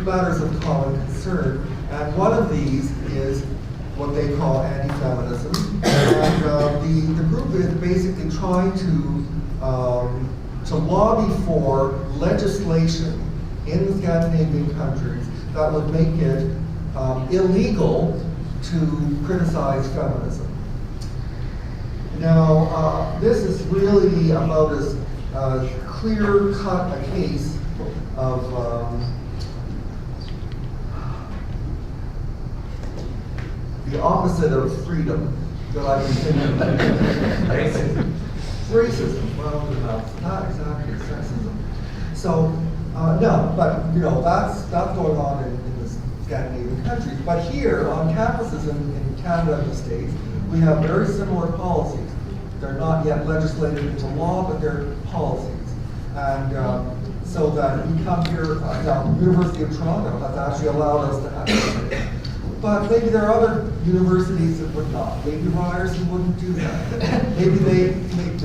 matters of common concern, and one of these is what they call anti-feminism, and the group is basically trying to lobby for legislation in the Scandinavian countries that would make it illegal to criticize feminism. Now, this is really about as clear-cut a case of the opposite of freedom that I've been thinking about. Racism. Racism. Well, not exactly sexism. So, no, but that's going on in the Scandinavian countries. But here, on campuses in Canada and the States, we have very similar policies. They're not yet legislated into law, but they're policies. And so that we come here, now, University of Toronto has actually allowed us to have it. But maybe there are other universities that would not. Maybe Ryerson wouldn't do that. Maybe they believe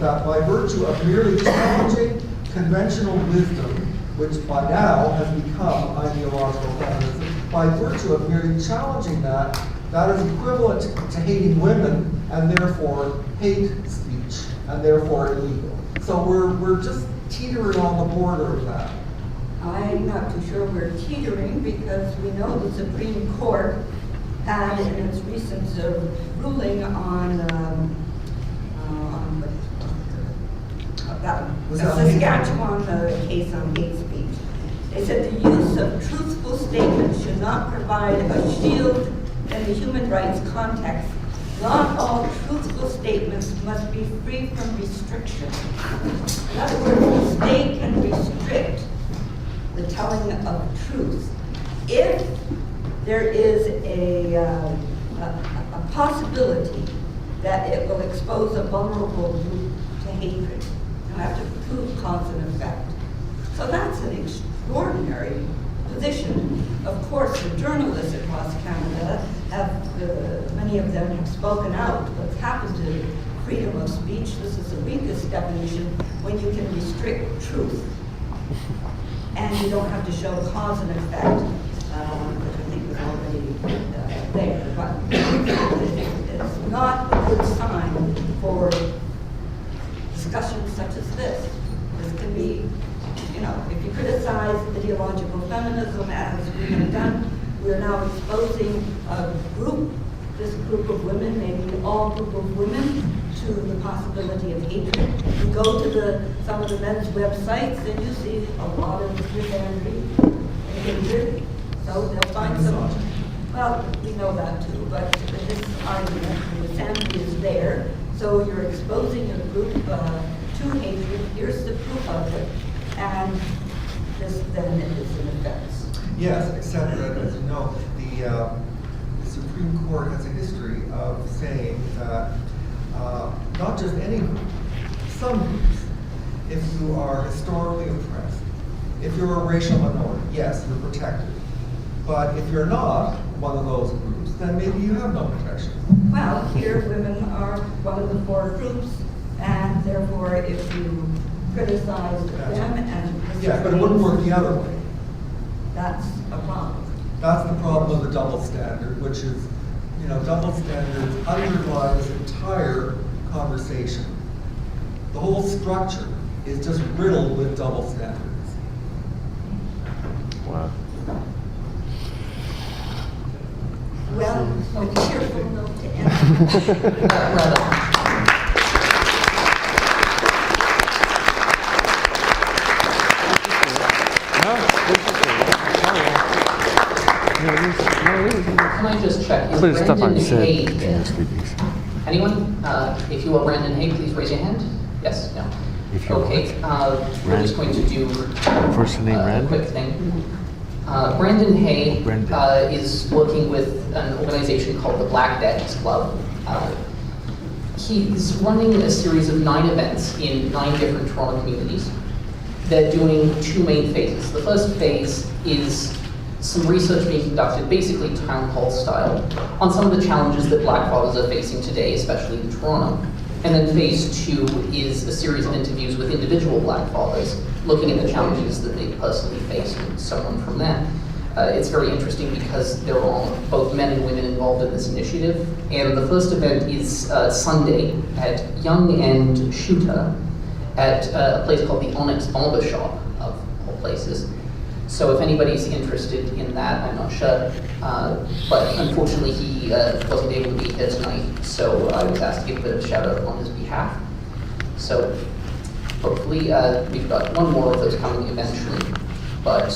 that by virtue of merely challenging conventional wisdom, which by now has become ideological feminism, by virtue of merely challenging that, that is equivalent to hating women and therefore hate speech and therefore illegal. So we're just teetering on the border of that. I'm not too sure we're teetering because we know the Supreme Court had in its recent ruling on the Saskatchewan case on hate speech. They said the use of truthful statements should not provide a shield in the human rights context. Not all truthful statements must be free from restriction. In other words, the state can restrict the telling of truth if there is a possibility that it will expose a vulnerable group to hatred. You have to prove cause and effect. So that's an extraordinary position. Of course, the journalists across Canada have, many of them have spoken out. What's happened to freedom of speech, this is the weakest definition when you can restrict truth. And you don't have to show cause and effect, which I think was already there. But it's not a good sign for discussions such as this. This can be, if you criticize ideological feminism as we have done, we're now exposing a group, this group of women, maybe all group of women, to the possibility of hatred. You go to some of the men's websites and you see a lot of misandry and hatred. So they'll find some, well, we know that too, but this argument, misandry is there. So you're exposing a group to hatred. Here's the proof of it. And this then is an offense. Yes, except that, as you know, the Supreme Court has a history of saying that not just any group, some groups, if you are historically oppressed, if you're a racial minority, yes, you're protected. But if you're not one of those groups, then maybe you have no protection. Well, here women are one of the four groups, and therefore if you criticize them and yeah, but it wouldn't work the other way. That's a problem. That's the problem of the double standard, which is, double standards underlie this entire conversation. The whole structure is just riddled with double standards. Wow. Well, a cheerful note to end. Can I just check? Is Please stop Brandon on set. Hay Can there? you speak, please? Anyone? If you are Brandon Hay, please raise your hand. Yes? No? If you're Okay. We're just going to do First name a Rand? quick thing. Brandon Hay Brandon. is working with an organization called the Black Dads Club. He's running a series of 9 events in 9 different Toronto communities. They're doing 2 main phases. The first phase is some research being conducted, basically town hall style, on some of the challenges that Black fathers are facing today, especially in Toronto. And then phase 2 is a series of interviews with individual Black fathers, looking at the challenges that they personally face and so on from that. It's very interesting because there are both men and women involved in this initiative. And the first event is Sunday at Young and Shooter at a place called the Onyx Barber Shop, of all places. So if anybody's interested in that, I'm not sure. But unfortunately, he wasn't able to be here tonight, so I was asked to give a bit of a shout out on his behalf. So hopefully, we've got one more of those coming eventually. But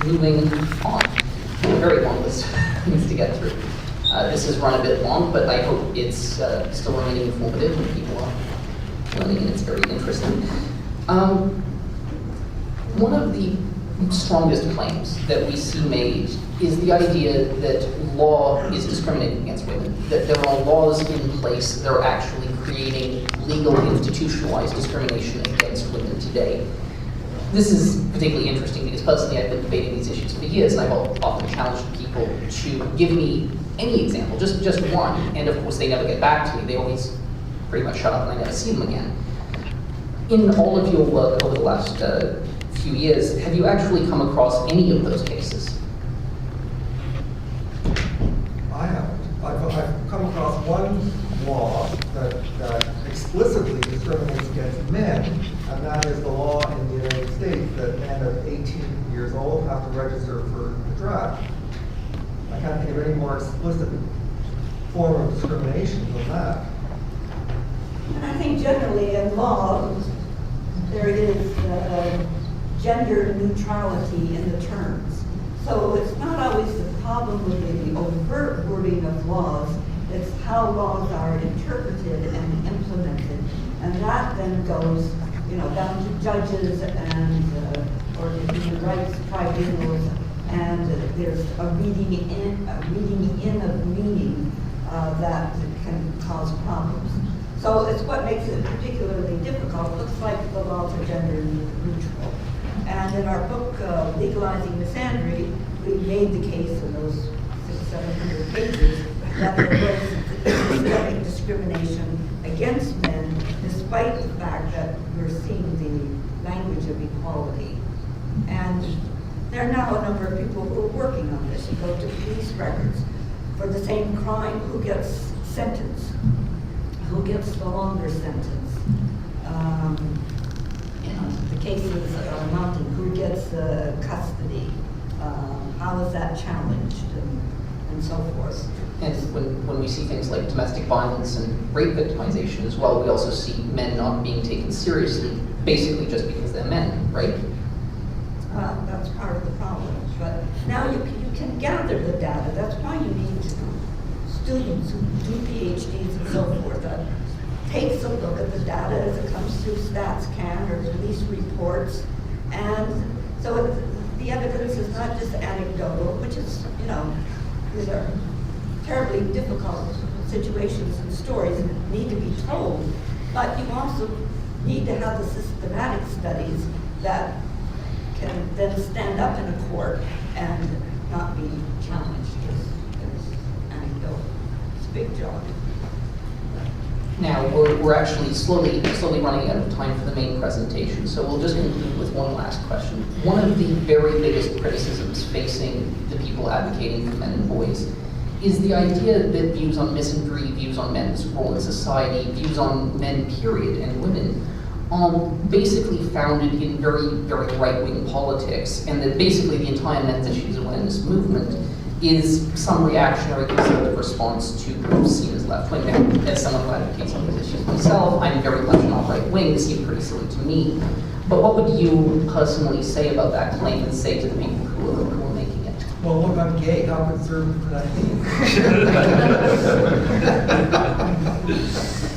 moving on, a very long list of things to get through. This has run a bit long, but I hope it's still remaining informative and people are learning, and it's very interesting. One of the strongest claims that we see made is the idea that law is discriminating against women, that there are laws in place that are actually creating legal institutionalized discrimination against women today. This is particularly interesting because personally I've been debating these issues for years, and I've often challenged people to give me any example, just one, and of course they never get back to me. They always pretty much shut up and I never see them again. In all of your work over the last few years, have you actually come across any of those cases? I haven't. I've come across one law that explicitly discriminates against men, and that is the law in the United States that men of 18 years old have to register for the draft. I can't think of any more explicit form of discrimination than that. And I think generally in law, there is gender neutrality in the terms. So it's not always the problem with the overt wording of laws, it's how laws are interpreted and implemented. And that then goes, down to judges and, or the human rights tribunals, and there's a reading in of meaning that can cause problems. So it's what makes it particularly difficult. It looks like the laws are gender neutral. And in our book, Legalizing Misandry, we made the case in those 600-700 pages that there was systemic discrimination against men, despite the fact that we're seeing the language of equality. And there are now a number of people who are working on this. You go to police records for the same crime, who gets sentenced, who gets the longer sentence. The cases are mounting, who gets custody, how is that challenged, and so forth. And when we see things like domestic violence and rape victimization as well, we also see men not being taken seriously, basically just because they're men, right? That's part of the problem. But now you can gather the data. That's why you need students who do PhDs and so forth that takes a look at the data as it comes through StatsCan or police reports. And so the evidence is not just anecdotal, which is, these are terribly difficult situations and stories that need to be told. But you also need to have the systematic studies that can then stand up in a court and not be challenged as anecdotal. It's a big job. Now, we're actually slowly running out of time for the main presentation, so we'll just conclude with one last question. One of the very biggest criticisms facing the people advocating for men and boys is the idea that views on misandry, views on men's role in society, views on men, period, and women are basically founded in very, very right-wing politics, and that basically the entire men's issues awareness movement is some reactionary conservative response to what's seen as left-wing. Now, as someone who advocates on these issues myself, I'm very much not right-wing. This seems pretty silly to me. But what would you personally say about that claim and say to the people who are making it? Well, look, I'm gay. How conservative could I be?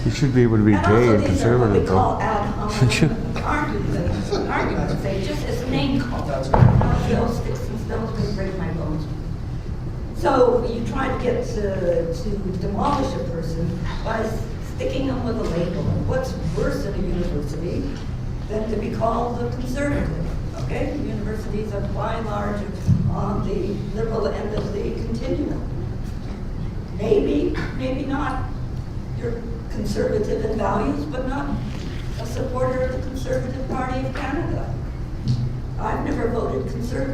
You should be able to be gay and conservative, Call though. ad hominem arguments. They just as name call. Sticks and stones can break my bones. So you try to get to demolish a person by sticking them with a label. And what's worse in a university than to be called a conservative? Okay, universities are by and large on the liberal end of the continuum. Maybe not. You're conservative in values, but not a supporter of the Conservative Party of Canada. I've never voted conservative.